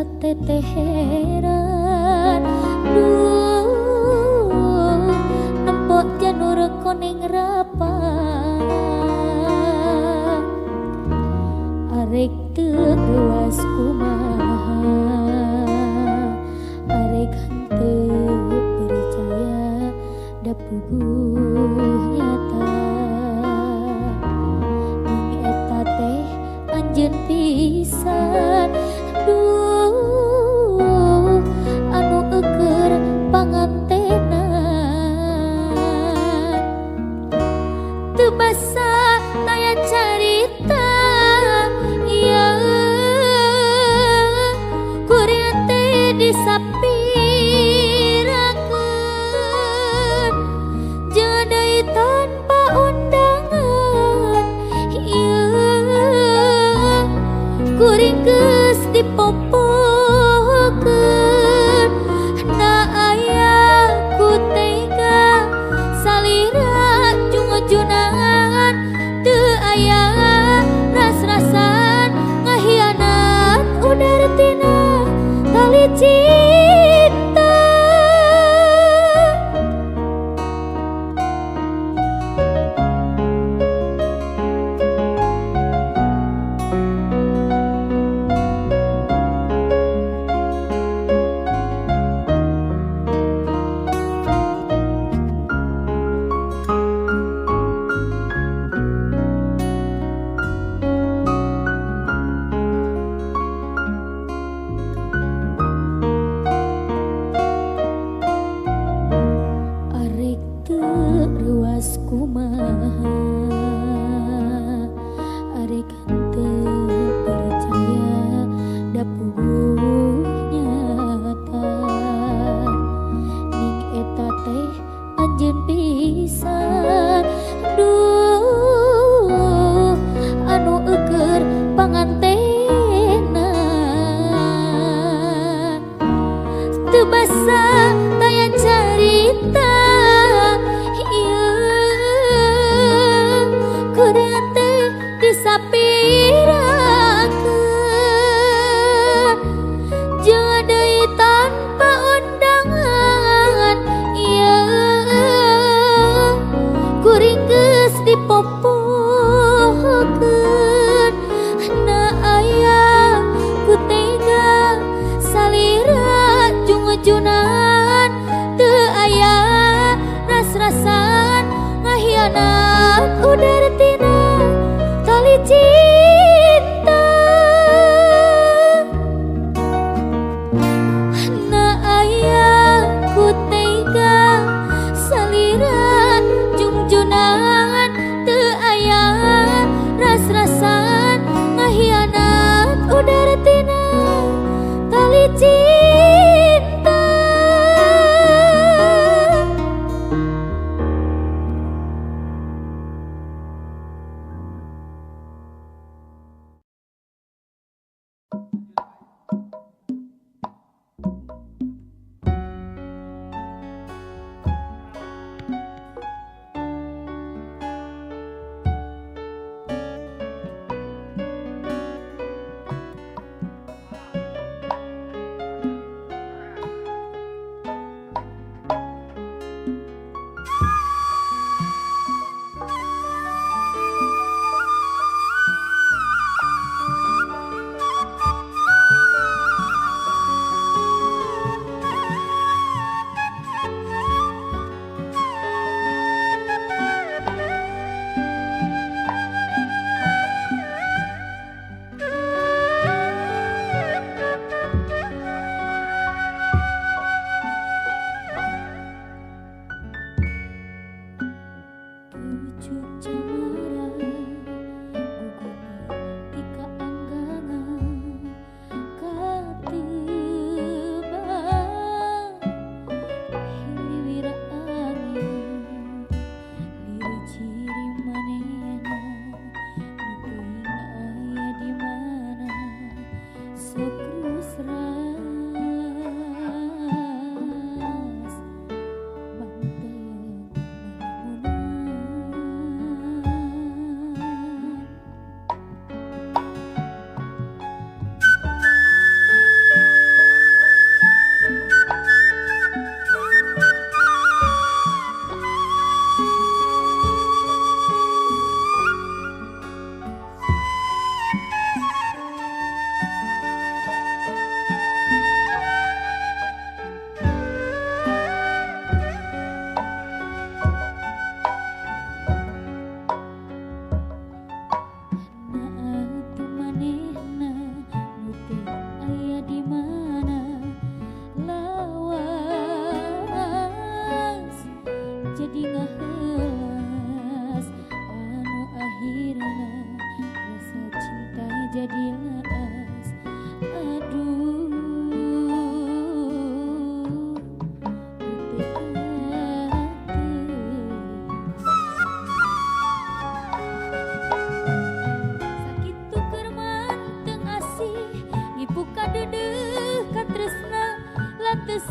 hati teh heran. Duh, nempok janur koning rapa, arek teu ruas kumaha, arek henteu percaya da puguh nyata. Ning eta teh anjeun pisan. Duh, anu eukeur pangantenan, teu basa daya carita. Iya, kuring teh disapirakeun jadi tanpa undangan. Iya, kuring geus dipopokeun, na aya ku tega salira jungun-junangan, teu aya ras-rasan ngahianat udar tina tali cinta.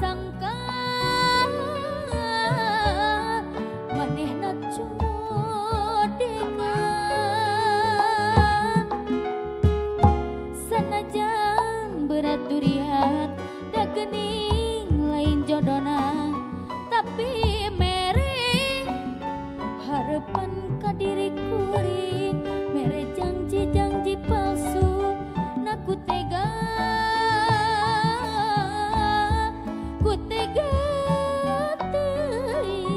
sangka manehna codekan sanajan berat durian da geuning lain jodona tapi mere harapan ka diri kuring mere janji-janji palsu naku tega ku tega teuing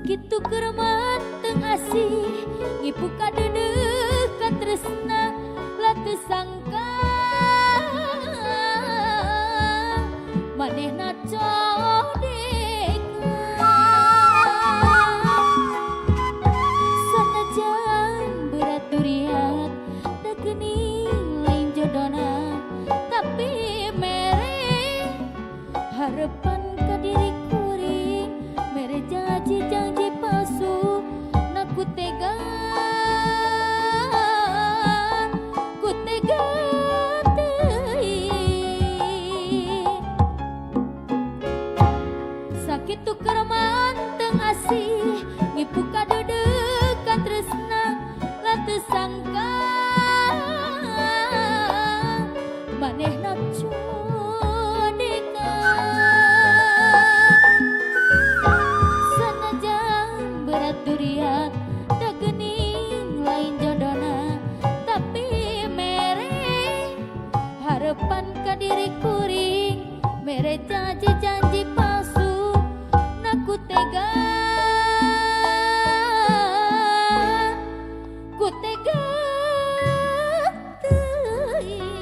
gitu kereman teng asih ngipu ka deudeuh ka tresna latu sangka manehna codekan sanajan berat durian da geuning lain jodona tapi mere harapan ka diri kuring mere janji-janji palsu naku tega teuing sakitu kereman teng asih ngipu ka deudeuh ka tresna latu sangka manehna durian da geuning lain jodona tapi mere harapan ka diri kuring mere janji-janji palsu naku tega ku tega teuing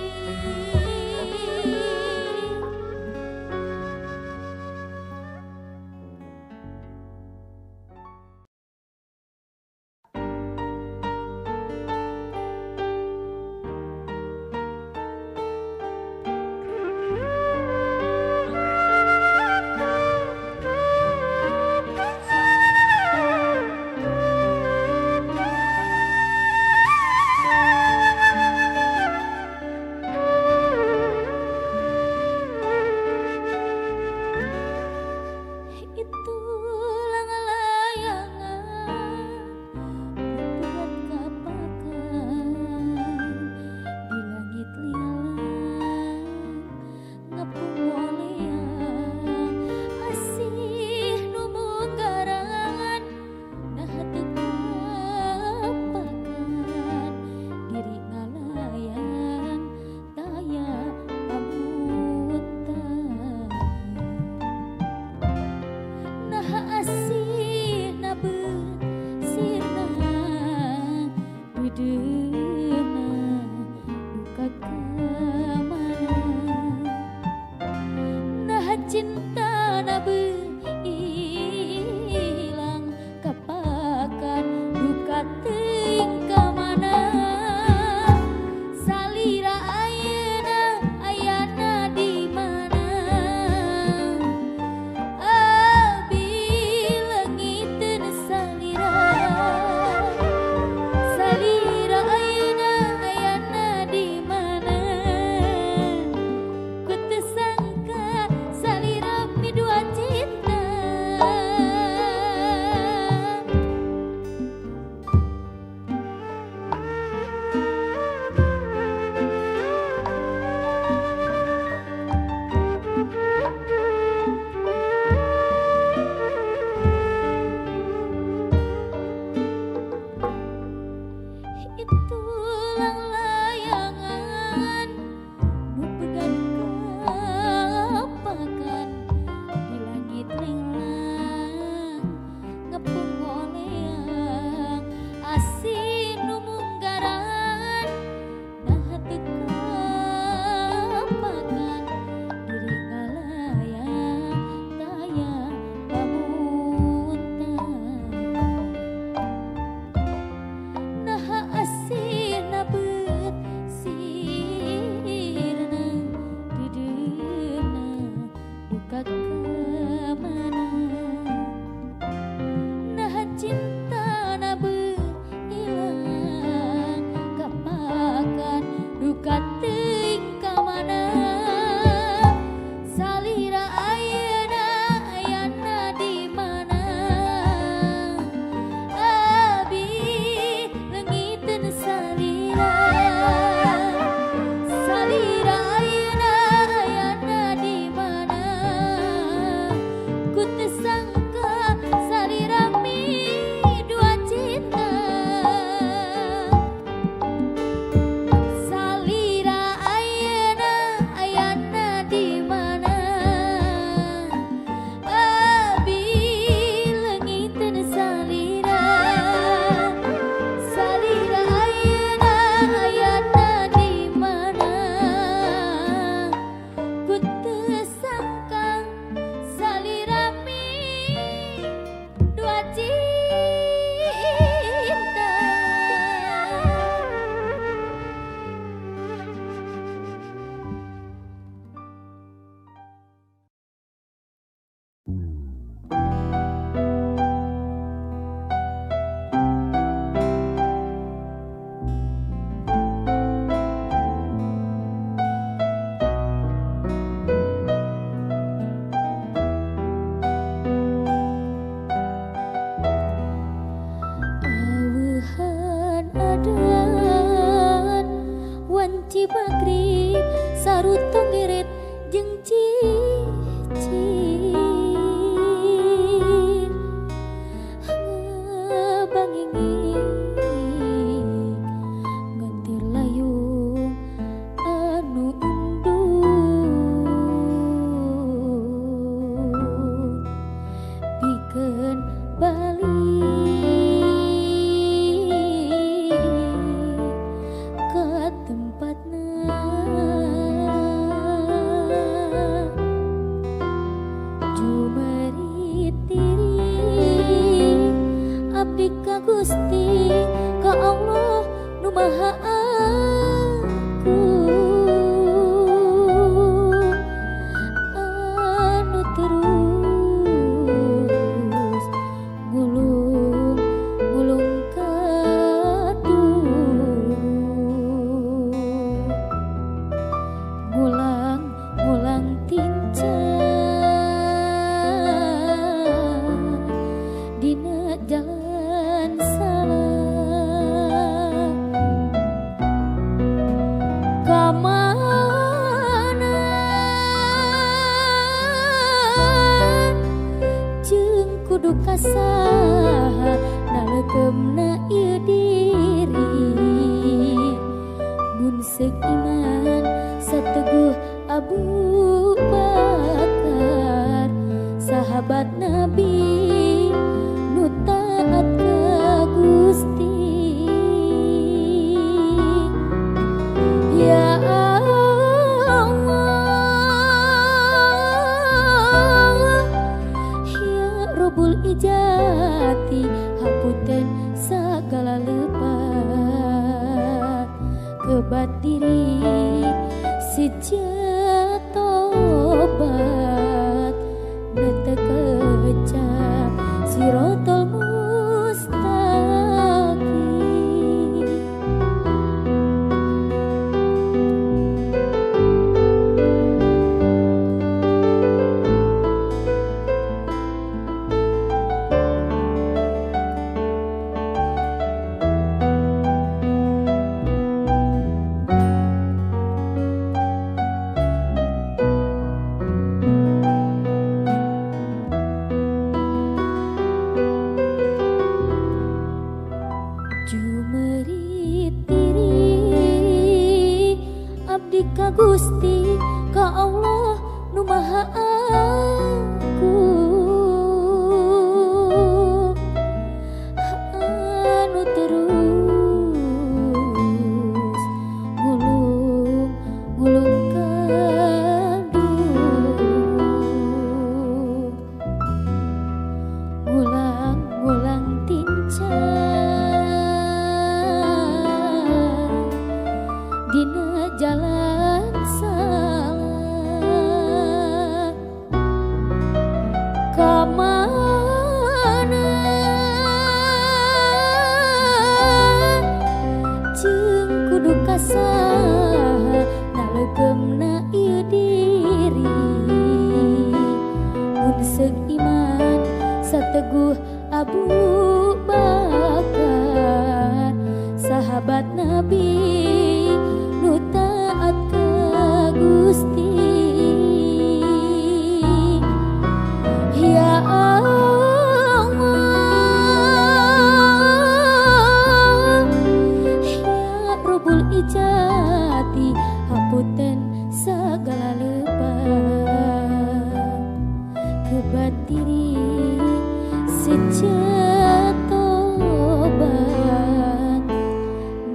cinta nabe ilang kapakan duka teuing ka mana salira ayana di mana abi leungiteun salira ayana di mana wanci magrib sarutong geret jeung cicir banginging ngantir layung anu undung pikeun balik ka tempatna jumerit diri abdi ka Gusti ka Allah nu Maha Agung anu terus ngulung ngulung kadung ngulang ngulang tincan dina jalan salah kamana jeung kudu kasaha nalegemna ieu diri mun seuk iman sateguh Abu Bakar sahabat Nabi nu taat ka Gusti ya Allah ya Rabbul Ijati hapunten sagala leupat kebat diri sejatobat nete kecap sirotol mustaqim jumerit diri abdi ka Gusti ka Allah nu Maha Agung anu terus ngulung ngulung kadung ngulang ngulang tincan dina jalan salah kamana jeung kudu kasaha nalegemna ieu diri mun seuk iman sateguh Abu Bakar sahabat Nabi nu taat ka Gusti ya Allah ya Rabbul Ijati hapunten sagala leupat kebat diri sejatobat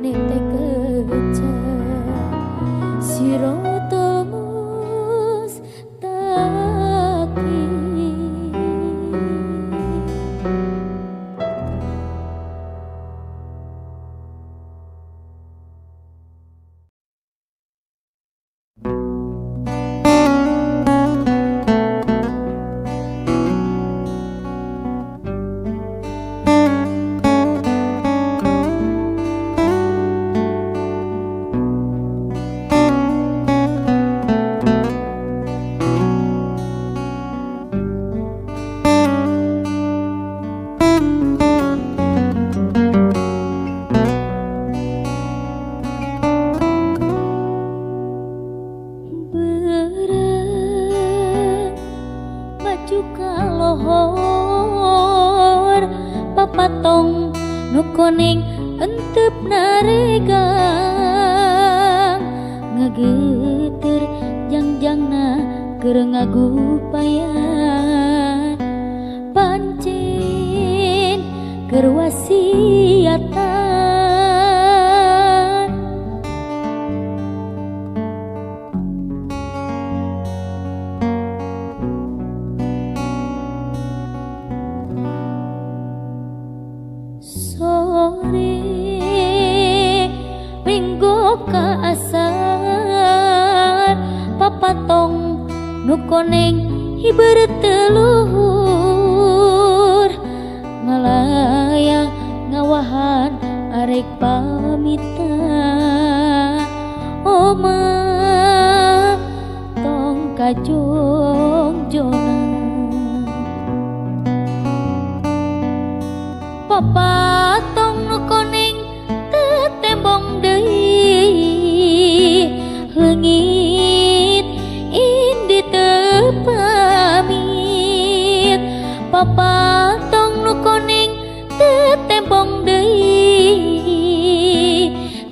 nete kecap sirotol mustaqim geter jangjangna keur ngagupayan pancen keur wasiatan sore minggu kaasar papatong nu koneng hiber teluhur ngalayang ngawahan arek pamita oma tong kajong jona papatong nu koneng tetembong deui leungit indi teu pamit papatong nu koneng tetembong deui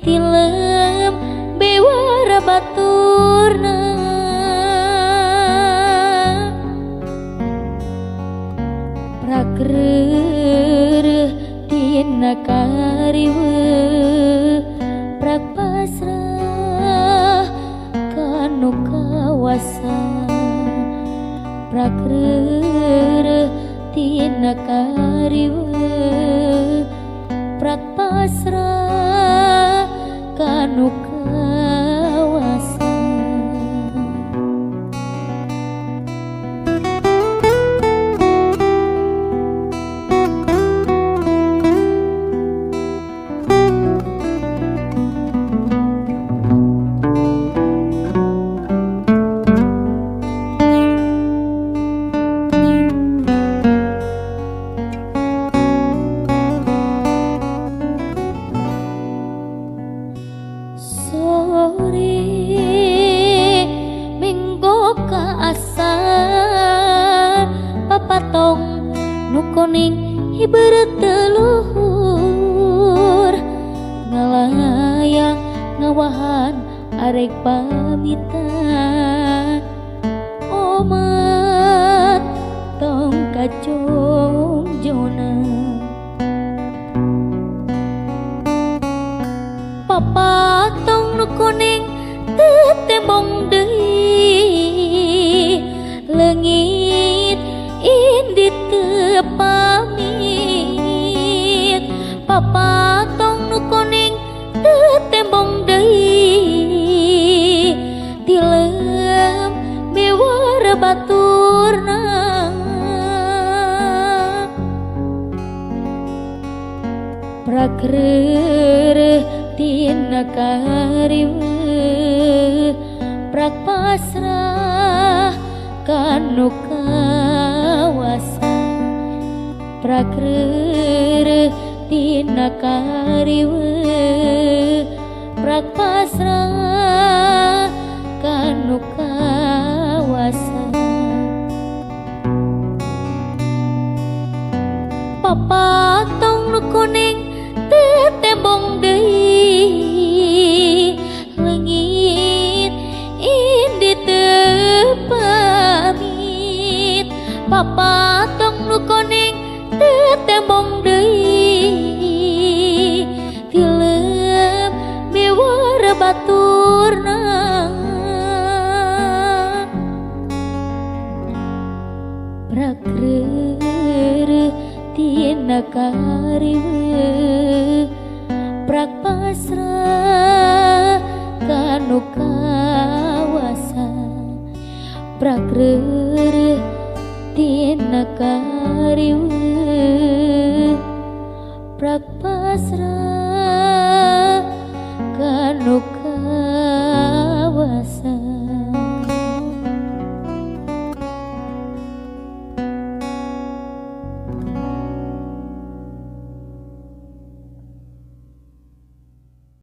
tilem bewara baturna prakreureut tina kariweuh prak pasrah kanu kawasan prakreureut tina kariweuh prak pasrah kanu kawasan sore minggu kaasar papatong nu koneng hiber teluhur ngalayang ngawahan arek pamita omat tong kajong jona papatong nu koneng tetembong deui leungit indi teu pamit papatong nu koneng tetembong deui tilem bewara baturna prakreureut tina kariweuh prak pasrah kanu kawasan prakreureut tina kariweuh prak pasrah kanu kawasan papatong nu koneng tetembong deui leungit indi teu pamit papatong nu koneng tetembong deui tilem bewara baturna prakreureut tina kariweuh prak pasrah kanu kawasan prakreureut